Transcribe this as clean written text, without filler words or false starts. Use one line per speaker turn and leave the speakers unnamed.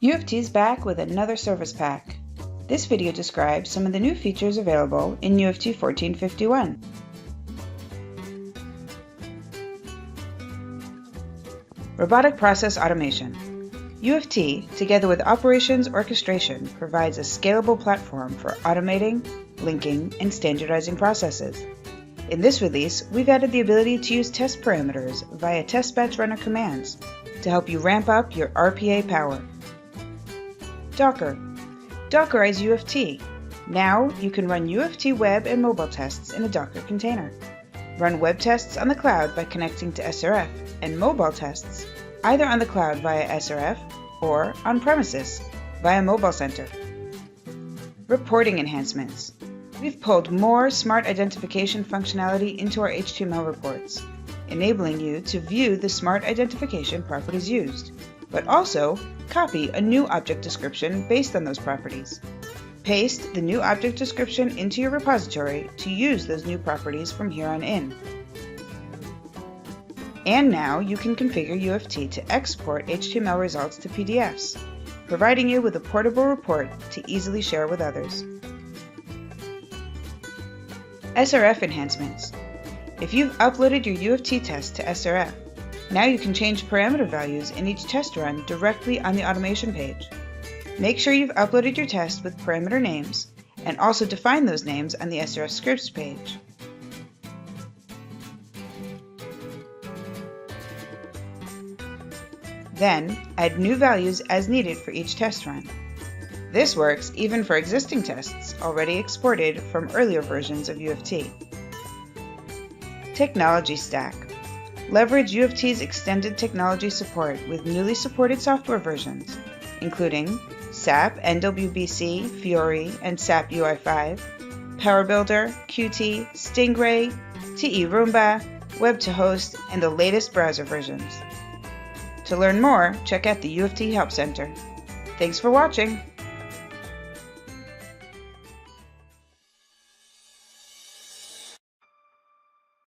UFT is back with another service pack. This video describes some of the new features available in UFT 1451. Robotic Process Automation. UFT, together with Operations Orchestration, provides a scalable platform for automating, linking, and standardizing processes. In this release, we've added the ability to use test parameters via test batch runner commands to help you ramp up your RPA power. Docker. Dockerize UFT. Now you can run UFT web and mobile tests in a Docker container. Run web tests on the cloud by connecting to SRF, and mobile tests either on the cloud via SRF or on premises via Mobile Center. Reporting enhancements. We've pulled more smart identification functionality into our HTML reports, enabling you to view the smart identification properties used, but also copy a new object description based on those properties. Paste the new object description into your repository to use those new properties from here on in. And now you can configure UFT to export HTML results to PDFs, providing you with a portable report to easily share with others. SRF Enhancements. If you've uploaded your UFT test to SRF, now you can change parameter values in each test run directly on the automation page. Make sure you've uploaded your test with parameter names and also define those names on the SRS scripts page. Then, add new values as needed for each test run. This works even for existing tests already exported from earlier versions of UFT. Technology Stack. Leverage UFT's extended technology support with newly supported software versions, including SAP NWBC, Fiori, and SAP UI5, Power Builder, Qt, Stingray, TE Roomba, Web2Host, and the latest browser versions. To learn more, check out the UFT Help Center. Thanks for watching!